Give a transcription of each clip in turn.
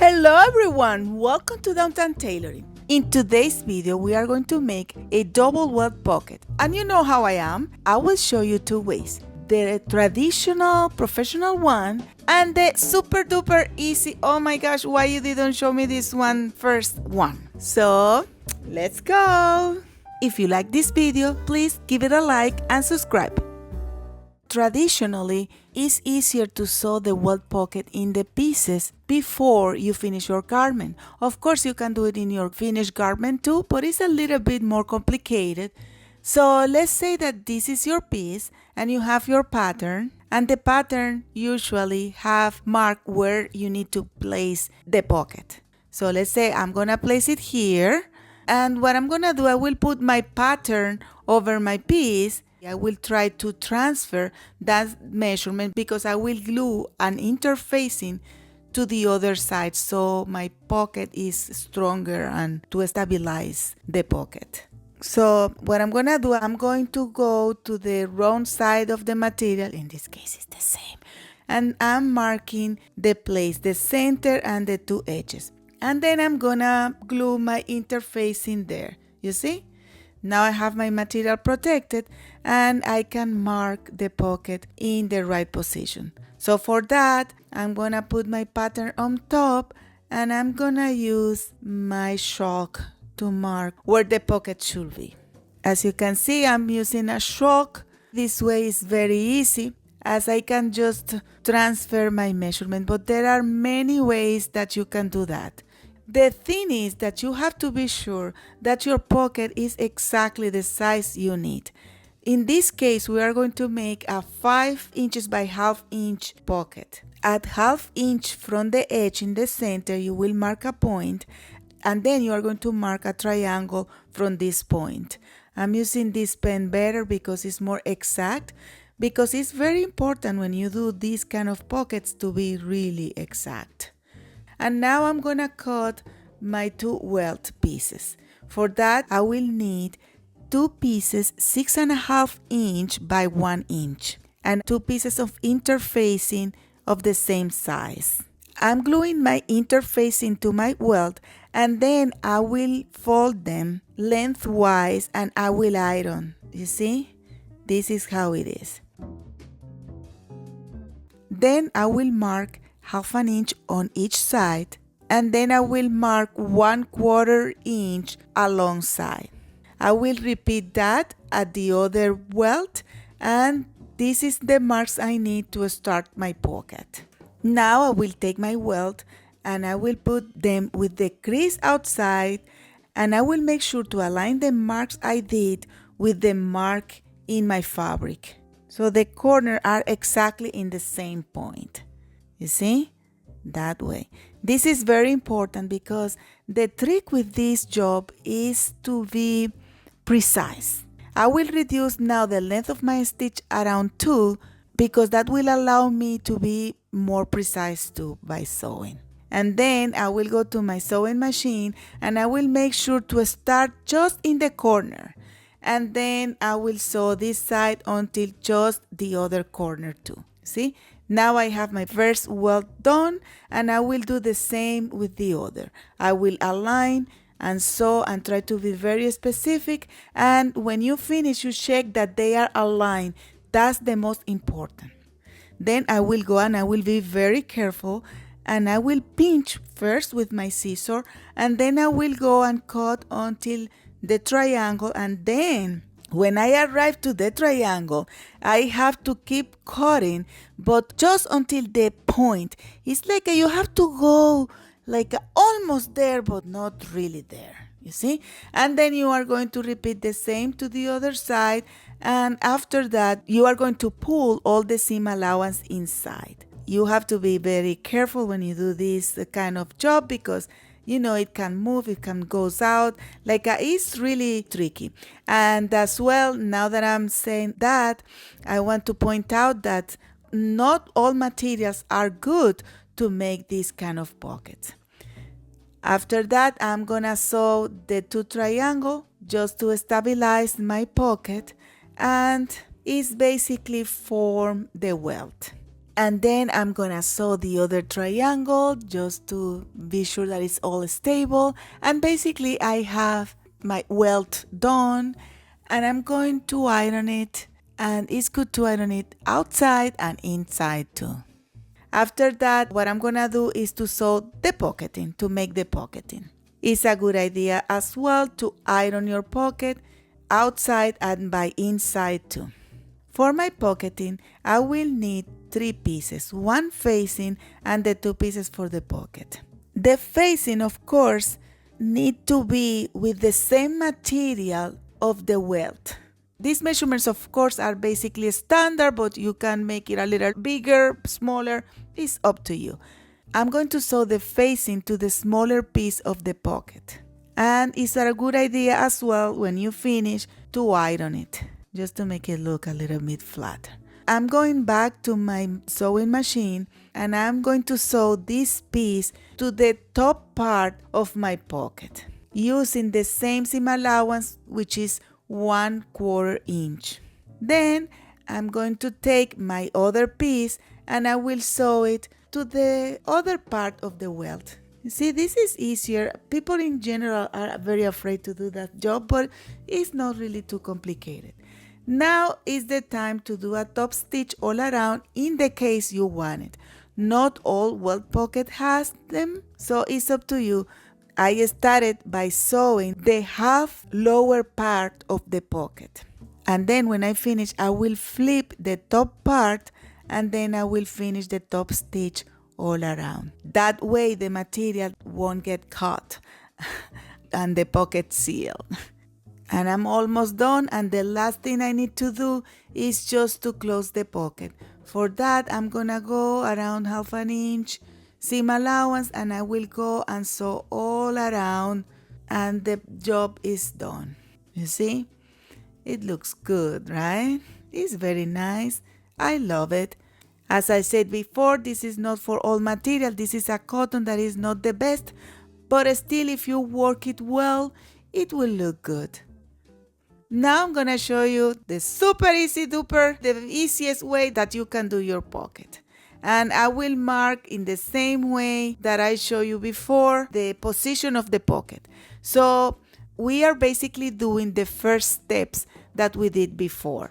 Hello everyone, welcome to Downtown Tailoring. In today's video, we are going to make a double welt pocket. And you know how I am. I will show you two ways. The traditional professional one and the super duper easy, oh my gosh, why you didn't show me this one first one. So, let's go. If you like this video, please give it a like and subscribe. Traditionally, it's easier to sew the welt pocket in the pieces before you finish your garment. Of course, you can do it in your finished garment too, but it's a little bit more complicated. So let's say that this is your piece and you have your pattern, and the pattern usually have marked where you need to place the pocket. So let's say I'm gonna place it here, and what I'm gonna do, I will put my pattern over my piece. I will try to transfer that measurement because I will glue an interfacing to the other side so my pocket is stronger and to stabilize the pocket. So what I'm gonna do, I'm going to go to the wrong side of the material, in this case it's the same, and I'm marking the place, the center and the two edges. And then I'm gonna glue my interfacing there, you see? Now I have my material protected and I can mark the pocket in the right position. So for that, I'm gonna put my pattern on top and I'm gonna use my chalk to mark where the pocket should be. As you can see, I'm using a chalk. This way is very easy as I can just transfer my measurement, but there are many ways that you can do that. The thing is that you have to be sure that your pocket is exactly the size you need. In this case, we are going to make a 5 inches by ½ inch pocket. At ½ inch from the edge in the center, you will mark a point, and then you are going to mark a triangle from this point. I'm using this pen better because it's more exact, because it's very important when you do these kind of pockets to be really exact. And now I'm gonna cut my two welt pieces. For that, I will need two pieces 6½ inch by 1 inch and two pieces of interfacing of the same size. I'm gluing my interfacing to my welt and then I will fold them lengthwise and I will iron. You see? This is how it is. Then I will mark ½ inch on each side, and then I will mark 1/4 inch alongside. I will repeat that at the other welt, and this is the marks I need to start my pocket. Now I will take my welt and I will put them with the crease outside, and I will make sure to align the marks I did with the mark in my fabric, so the corners are exactly in the same point. You see? That way. This is very important because the trick with this job is to be precise. I will reduce now the length of my stitch around 2 because that will allow me to be more precise too by sewing. And then I will go to my sewing machine and I will make sure to start just in the corner. And then I will sew this side until just the other corner too. See? Now I have my first welt done and I will do the same with the other. I will align and sew and try to be very specific, and when you finish you check that they are aligned. That's the most important. Then I will go and I will be very careful and I will pinch first with my scissor and then I will go and cut until the triangle, and then when I arrive to the triangle, I have to keep cutting, but just until the point. It's like you have to go like almost there, but not really there, you see? And then you are going to repeat the same to the other side, and after that, you are going to pull all the seam allowance inside. You have to be very careful when you do this kind of job because you know, it can move, it can goes out, it's really tricky. And as well, now that I'm saying that, I want to point out that not all materials are good to make this kind of pockets. After that, I'm gonna sew the two triangles just to stabilize my pocket, and it's basically form the welt. And then I'm gonna sew the other triangle just to be sure that it's all stable. And basically I have my welt done, and I'm going to iron it, and it's good to iron it outside and inside too. After that, what I'm gonna do is to sew the pocketing, to make the pocketing. It's a good idea as well to iron your pocket outside and by inside too. For my pocketing, I will need 3 pieces, one facing and the 2 pieces for the pocket. The facing, of course, need to be with the same material of the welt. These measurements, of course, are basically standard, but you can make it a little bigger, smaller. It's up to you. I'm going to sew the facing to the smaller piece of the pocket. And it's a good idea as well when you finish to iron it, just to make it look a little bit flatter. I'm going back to my sewing machine, and I'm going to sew this piece to the top part of my pocket using the same seam allowance, which is 1/4 inch. Then I'm going to take my other piece and I will sew it to the other part of the welt. You see, this is easier. People in general are very afraid to do that job, but it's not really too complicated. Now is the time to do a top stitch all around in the case you want it. Not all welt pocket has them, so it's up to you. I started by sewing the half lower part of the pocket. And then when I finish, I will flip the top part, and then I will finish the top stitch all around. That way the material won't get caught and the pocket sealed. And I'm almost done, and the last thing I need to do is just to close the pocket. For that, I'm gonna go around 1/2 inch seam allowance, and I will go and sew all around, and the job is done. You see? It looks good, right? It's very nice. I love it. As I said before, this is not for all material. This is a cotton that is not the best, but still, if you work it well, it will look good. Now I'm gonna show you the super easy duper, the easiest way that you can do your pocket. And I will mark in the same way that I showed you before the position of the pocket. So we are basically doing the first steps that we did before.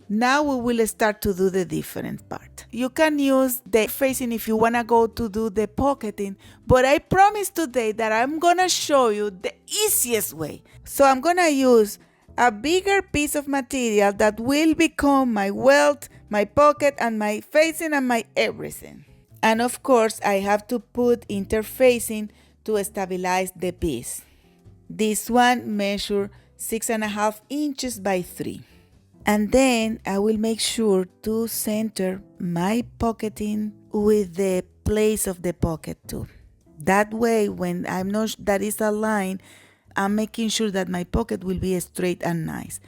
Now we will start to do the different part. You can use the facing if you want to go to do the pocketing, but I promise today that I'm gonna show you the easiest way. So I'm gonna use a bigger piece of material that will become my welt, my pocket, and my facing and my everything. And of course, I have to put interfacing to stabilize the piece. This one measures 6.5 inches by 3. And then I will make sure to center my pocketing with the place of the pocket too. That way, when I'm not that is aligned, I'm making sure that my pocket will be straight and nice.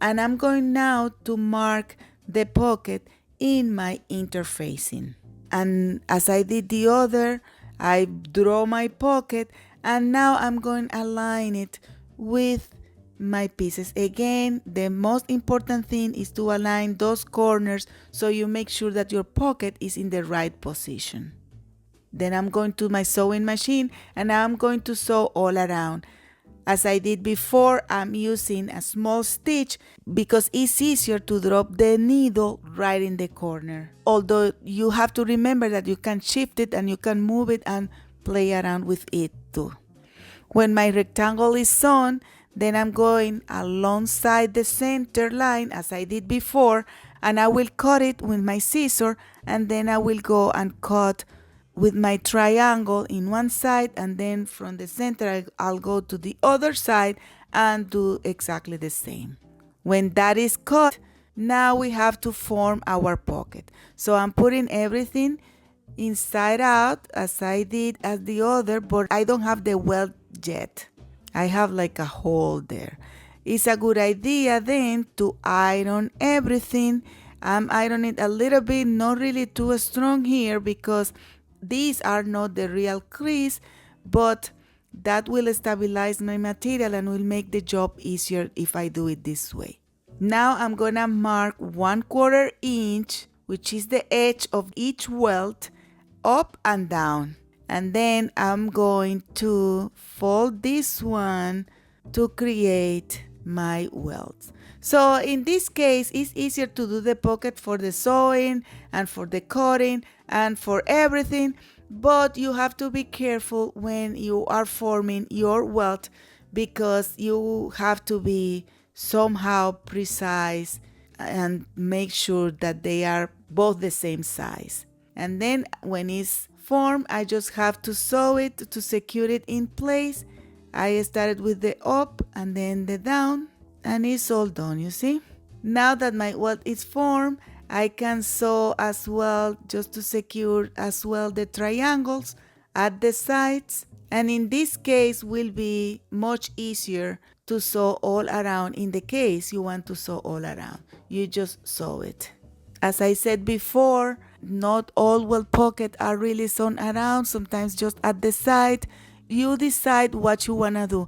And I'm going now to mark the pocket in my interfacing. And as I did the other, I draw my pocket, and now I'm going to align it with my pieces. Again, the most important thing is to align those corners so you make sure that your pocket is in the right position. Then I'm going to my sewing machine, and I'm going to sew all around. As I did before, I'm using a small stitch because it's easier to drop the needle right in the corner. Although you have to remember that you can shift it and you can move it and play around with it too. When my rectangle is sewn, then I'm going alongside the center line as I did before, and I will cut it with my scissor, and then I will go and cut with my triangle in one side, and then from the center I'll go to the other side and do exactly the same. When that is cut, now we have to form our pocket. So I'm putting everything inside out as I did as the other, but I don't have the welt yet. I have like a hole there. It's a good idea then to iron everything. I'm ironing it a little bit, not really too strong here because these are not the real crease, but that will stabilize my material and will make the job easier if I do it this way. Now I'm gonna mark 1/4 inch which is the edge of each welt, up and down. And then I'm going to fold this one to create my welts. So in this case, it's easier to do the pocket for the sewing and for the cutting and for everything, but you have to be careful when you are forming your welt because you have to be somehow precise and make sure that they are both the same size. And then when it's formed, I just have to sew it to secure it in place. I started with the up and then the down, and it's all done, you see. Now that my welt is formed, I can sew as well just to secure as well the triangles at the sides. And in this case will be much easier to sew all around. In the case you want to sew all around, you just sew it. As I said before, not all welt pockets are really sewn around, sometimes just at the side. You decide what you want to do,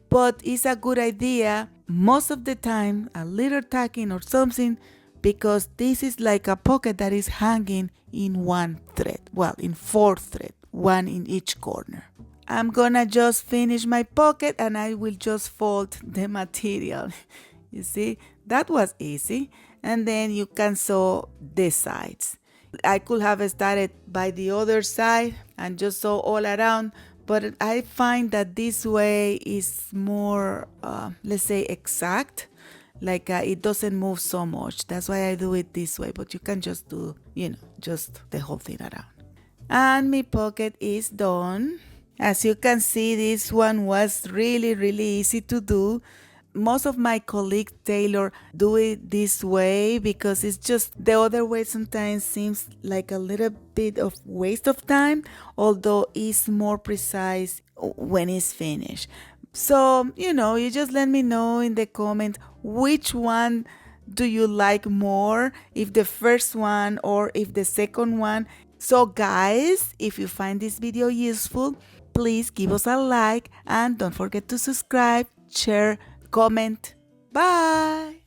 but it's a good idea most of the time a little tacking or something, because this is like a pocket that is hanging in one thread, well, in 4 threads, one in each corner. I'm gonna just finish my pocket and I will just fold the material. You see, that was easy. And then you can sew the sides. I could have started by the other side and just sew all around, but I find that this way is more, let's say, exact. Like it doesn't move so much. That's why I do it this way, but you can just do, just the whole thing around. And my pocket is done. As you can see, this one was really, really easy to do. Most of my colleagues tailor do it this way because it's just the other way sometimes seems like a little bit of waste of time, although it's more precise when it's finished. So, you just let me know in the comment which one do you like more, if the first one or if the second one. So guys, if you find this video useful, please give us a like and don't forget to subscribe, share, comment. Bye!